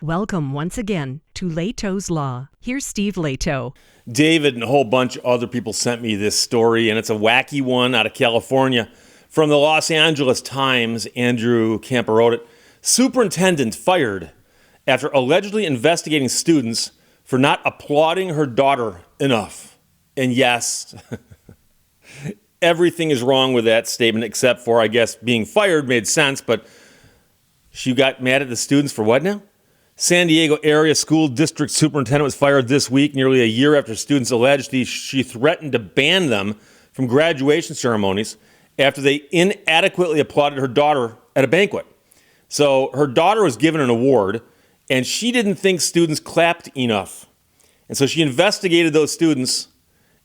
Welcome once again to Lehto's Law. Here's Steve Lehto. David and a whole bunch of other people sent me this story, and it's a wacky one out of California. From the Los Angeles Times, Andrew Camper wrote it. Superintendent fired after allegedly investigating students for not applauding her daughter enough. And yes, everything is wrong with that statement except for, I guess, being fired made sense, but she got mad at the students for what now? San Diego area school district superintendent was fired this week, nearly a year after students alleged she threatened to ban them from graduation ceremonies after they inadequately applauded her daughter at a banquet. So her daughter was given an award, and she didn't think students clapped enough. And so she investigated those students,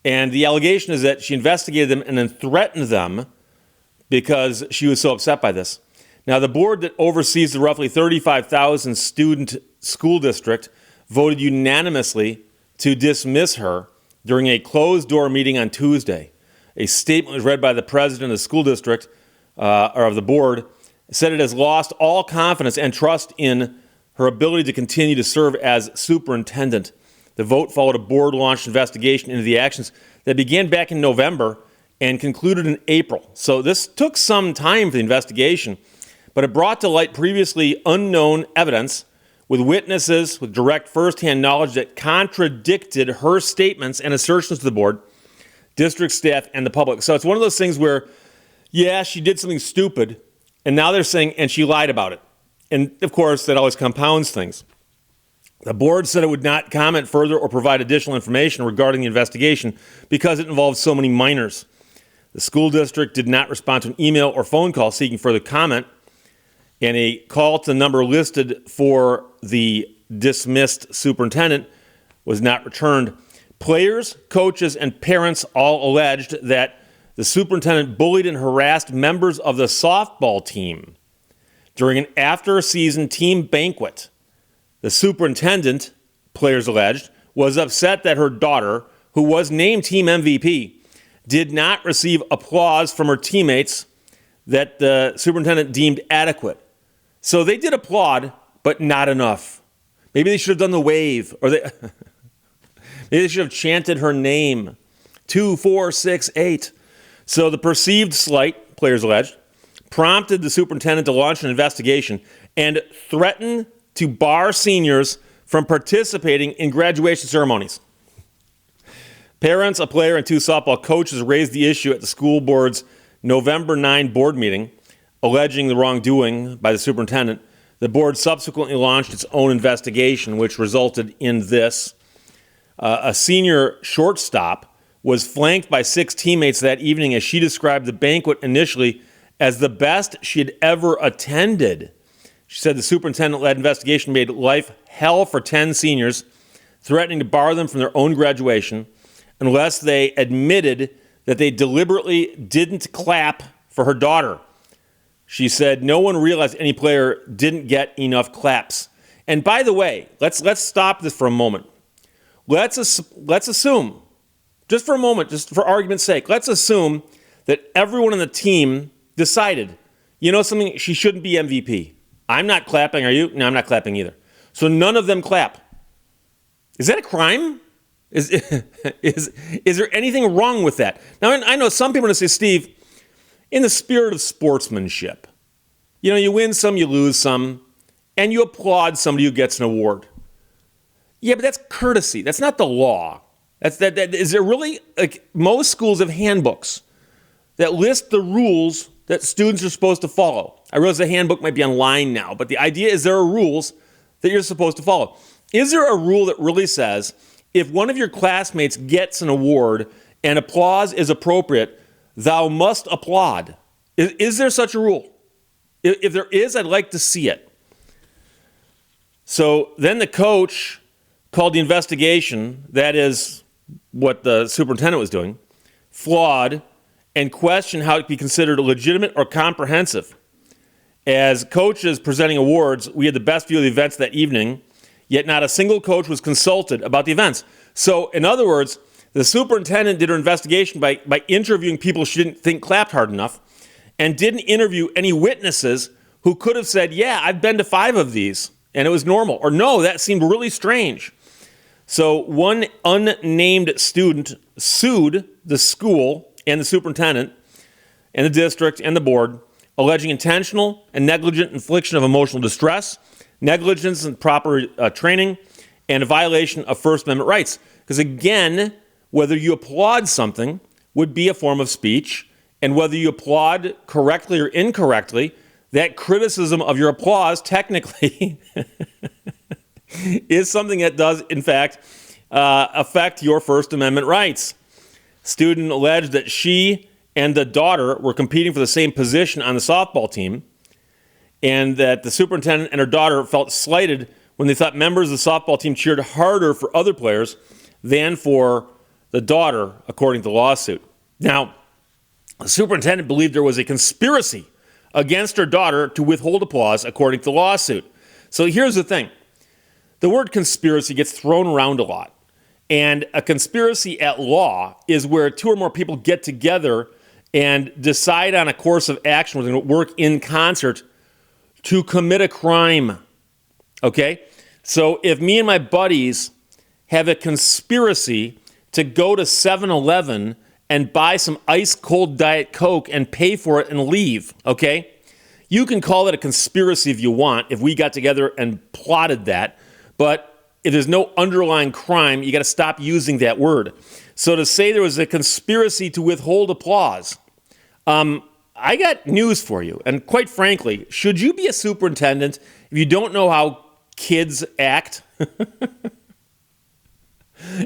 and the allegation is that she investigated them and then threatened them because she was so upset by this. Now, the board that oversees the roughly 35,000 student school district voted unanimously to dismiss her during a closed-door meeting on Tuesday. A statement was read by the president of the school district, or of the board, said it has lost all confidence and trust in her ability to continue to serve as superintendent. The vote followed a board-launched investigation into the actions that began back in November and concluded in April. So this took some time for the investigation, but it brought to light previously unknown evidence with witnesses with direct firsthand knowledge that contradicted her statements and assertions to the board, district staff, and the public. So it's one of those things where, yeah, she did something stupid, and now they're saying, and she lied about it. And of course, that always compounds things. The board said it would not comment further or provide additional information regarding the investigation because it involved so many minors. The school district did not respond to an email or phone call seeking further comment, and a call to the number listed for the dismissed superintendent was not returned. Players, coaches, and parents all alleged that the superintendent bullied and harassed members of the softball team during an after-season team banquet. The superintendent, players alleged, was upset that her daughter, who was named team MVP, did not receive applause from her teammates that the superintendent deemed adequate. So they did applaud, but not enough. Maybe they should have done the wave, or maybe they should have chanted her name. 2, 4, 6, 8. So the perceived slight, players alleged, prompted the superintendent to launch an investigation and threaten to bar seniors from participating in graduation ceremonies. Parents, a player, and 2 softball coaches raised the issue at the school board's November 9 board meeting, alleging the wrongdoing by the superintendent. The board subsequently launched its own investigation, which resulted in this. A senior shortstop was flanked by 6 teammates that evening as she described the banquet initially as the best she had ever attended. She said the superintendent-led investigation made life hell for 10 seniors, threatening to bar them from their own graduation unless they admitted that they deliberately didn't clap for her daughter. She said no one realized any player didn't get enough claps. And by the way, let's stop this for a moment. Let's assume, just for a moment, just for argument's sake, let's assume that everyone on the team decided, you know something, she shouldn't be MVP. I'm not clapping, are you? No, I'm not clapping either. So none of them clap. Is that a crime? Is there anything wrong with that? Now, I know some people are going to say, Steve, in the spirit of sportsmanship, you know, you win some, you lose some, and you applaud somebody who gets an award. Yeah, but that's courtesy. That's not the law. Is there really, like, most schools have handbooks that list the rules that students are supposed to follow. I realize the handbook might be online now, but the idea is there are rules that you're supposed to follow. Is there a rule that really says if one of your classmates gets an award and applause is appropriate, thou must applaud? Is there such a rule? If there is, I'd like to see it. So then the coach called the investigation, that is what the superintendent was doing, flawed, and questioned how it could be considered legitimate or comprehensive. As coaches presenting awards, we had the best view of the events that evening, yet not a single coach was consulted about the events. So, in other words, the superintendent did her investigation by interviewing people she didn't think clapped hard enough and didn't interview any witnesses who could have said, yeah, I've been to 5 of these, and it was normal. Or no, that seemed really strange. So one unnamed student sued the school and the superintendent and the district and the board, alleging intentional and negligent infliction of emotional distress, negligence in proper training, and a violation of First Amendment rights. Because again, whether you applaud something would be a form of speech, and whether you applaud correctly or incorrectly, that criticism of your applause technically is something that does, in fact, affect your First Amendment rights. Student alleged that she and the daughter were competing for the same position on the softball team, and that the superintendent and her daughter felt slighted when they thought members of the softball team cheered harder for other players than for the daughter, according to the lawsuit. Now, the superintendent believed there was a conspiracy against her daughter to withhold applause, according to the lawsuit. So here's the thing. The word conspiracy gets thrown around a lot. And a conspiracy at law is where two or more people get together and decide on a course of action where they're going to work in concert to commit a crime. Okay? So if me and my buddies have a conspiracy to go to 7-Eleven and buy some ice-cold Diet Coke and pay for it and leave, okay? You can call it a conspiracy if you want, if we got together and plotted that, but if there's no underlying crime, you got to stop using that word. So to say there was a conspiracy to withhold applause, I got news for you. And quite frankly, should you be a superintendent if you don't know how kids act?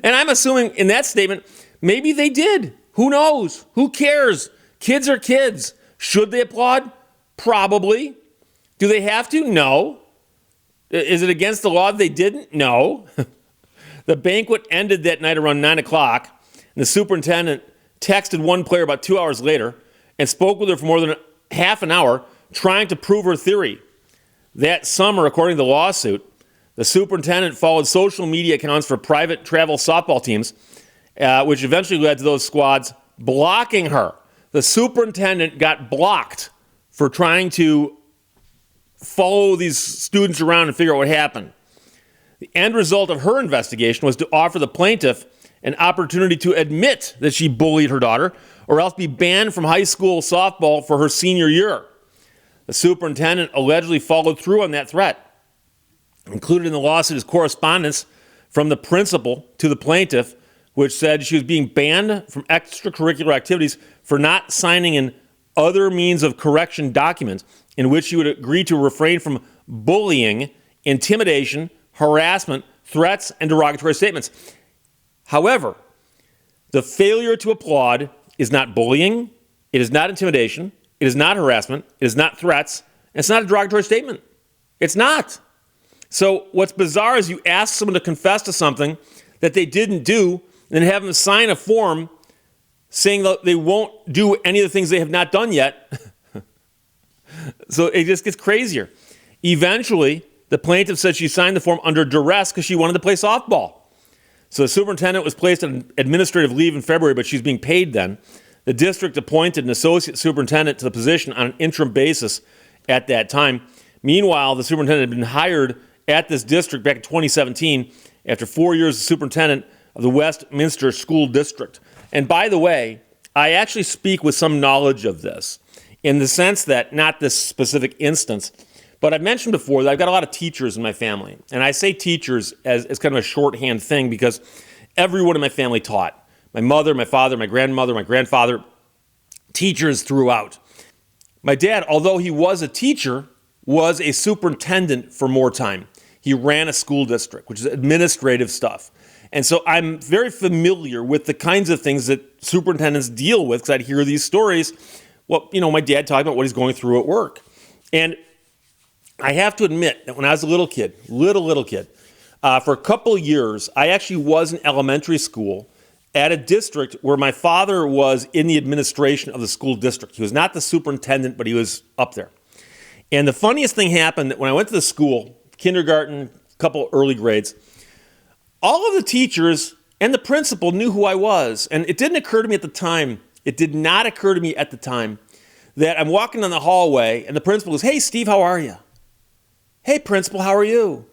And I'm assuming in that statement, maybe they did. Who knows? Who cares? Kids are kids. Should they applaud? Probably. Do they have to? No. Is it against the law if they didn't? No. The banquet ended that night around 9 o'clock, and the superintendent texted one player about 2 hours later and spoke with her for more than half an hour trying to prove her theory. That summer, according to the lawsuit, the superintendent followed social media accounts for private travel softball teams, which eventually led to those squads blocking her. The superintendent got blocked for trying to follow these students around and figure out what happened. The end result of her investigation was to offer the plaintiff an opportunity to admit that she bullied her daughter or else be banned from high school softball for her senior year. The superintendent allegedly followed through on that threat. Included in the lawsuit is correspondence from the principal to the plaintiff, which said she was being banned from extracurricular activities for not signing an other means of correction document in which she would agree to refrain from bullying, intimidation, harassment, threats, and derogatory statements. However, the failure to applaud is not bullying, it is not intimidation, it is not harassment, it is not threats, and it's not a derogatory statement. It's not. So what's bizarre is you ask someone to confess to something that they didn't do and then have them sign a form saying that they won't do any of the things they have not done yet. So it just gets crazier. Eventually, the plaintiff said she signed the form under duress because she wanted to play softball. So the superintendent was placed on administrative leave in February, but she's being paid then. The district appointed an associate superintendent to the position on an interim basis at that time. Meanwhile, the superintendent had been hired at this district back in 2017 after 4 years as superintendent of the Westminster School District. And by the way, I actually speak with some knowledge of this in the sense that, not this specific instance, but I've mentioned before that I've got a lot of teachers in my family. And I say teachers as kind of a shorthand thing because everyone in my family taught. My mother, my father, my grandmother, my grandfather, teachers throughout. My dad, although he was a teacher, was a superintendent for more time. He ran a school district, which is administrative stuff. And so I'm very familiar with the kinds of things that superintendents deal with because I'd hear these stories. Well, my dad talking about what he's going through at work. And I have to admit that when I was a little kid, for a couple of years, I actually was in elementary school at a district where my father was in the administration of the school district. He was not the superintendent, but he was up there. And the funniest thing happened that when I went to the school, kindergarten, a couple early grades, all of the teachers and the principal knew who I was. And it didn't occur to me at the time, it did not occur to me at the time that I'm walking down the hallway and the principal goes, "Hey, Steve, how are you?" Hey, principal, how are you?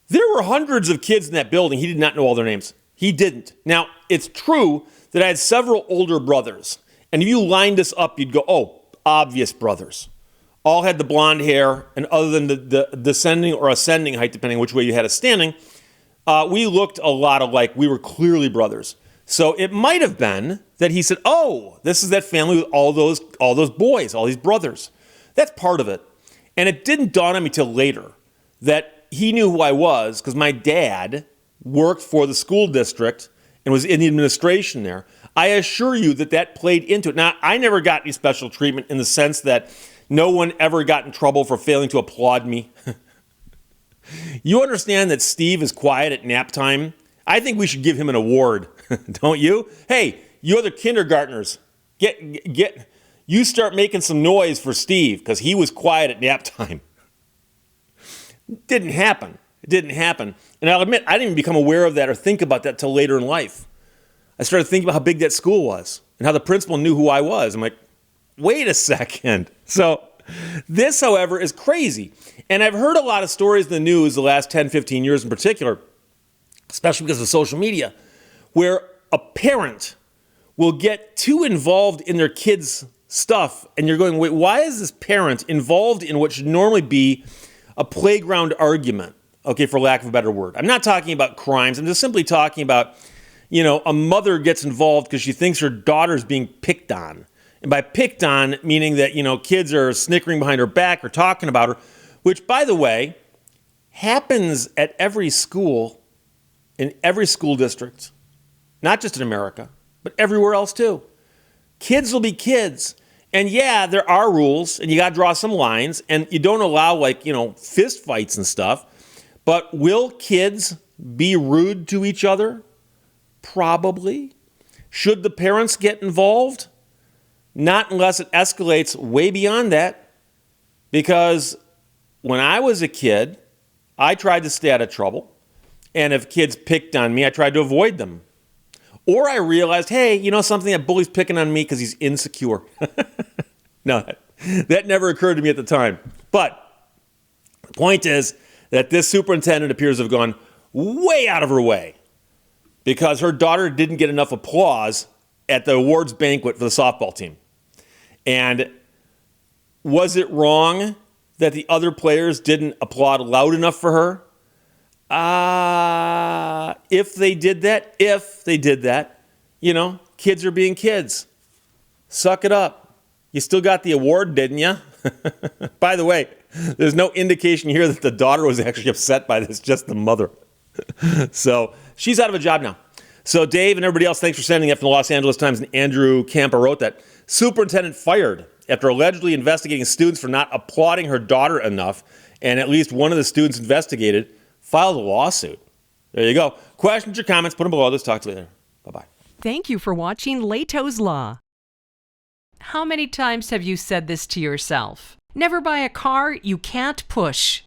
There were hundreds of kids in that building. He did not know all their names. He didn't. Now, it's true that I had several older brothers. And if you lined us up, you'd go, oh, obvious brothers. All had the blonde hair, and other than the descending or ascending height, depending on which way you had us standing, we looked a lot alike. We were clearly brothers. So it might have been that he said, oh, this is that family with all those boys, all these brothers. That's part of it. And it didn't dawn on me till later that he knew who I was because my dad worked for the school district and was in the administration there. I assure you that played into it. Now, I never got any special treatment in the sense that no one ever got in trouble for failing to applaud me. You understand that Steve is quiet at nap time? I think we should give him an award, don't you? Hey, you other kindergartners, you start making some noise for Steve because he was quiet at nap time. It didn't happen. And I'll admit, I didn't even become aware of that or think about that till later in life. I started thinking about how big that school was and how the principal knew who I was. I'm like, wait a second. So this, however, is crazy. And I've heard a lot of stories in the news the last 10, 15 years in particular, especially because of social media, where a parent will get too involved in their kids' stuff. And you're going, wait, why is this parent involved in what should normally be a playground argument? Okay, for lack of a better word. I'm not talking about crimes. I'm just simply talking about, a mother gets involved because she thinks her daughter's being picked on. And by picked on, meaning that, kids are snickering behind her back or talking about her, which, by the way, happens at every school, in every school district, not just in America, but everywhere else too. Kids will be kids. And yeah, there are rules, and you got to draw some lines, and you don't allow, fist fights and stuff. But will kids be rude to each other? Probably. Should the parents get involved? Not unless it escalates way beyond that. Because when I was a kid, I tried to stay out of trouble. And if kids picked on me, I tried to avoid them. Or I realized, hey, something, that bully's picking on me because he's insecure. No, that never occurred to me at the time. But the point is that this superintendent appears to have gone way out of her way because her daughter didn't get enough applause at the awards banquet for the softball team. And was it wrong that the other players didn't applaud loud enough for her? If they did that, kids are being kids. Suck it up. You still got the award, didn't you? By the way, there's no indication here that the daughter was actually upset by this, just the mother. So she's out of a job now. So Dave and everybody else, thanks for sending it from the Los Angeles Times. And Andrew Campa wrote that. Superintendent fired after allegedly investigating students for not applauding her daughter enough. And at least one of the students investigated filed a lawsuit. There you go. Questions or comments, put them below. Let's talk to you later. Bye-bye. Thank you for watching Lehto's Law. How many times have you said this to yourself? Never buy a car you can't push.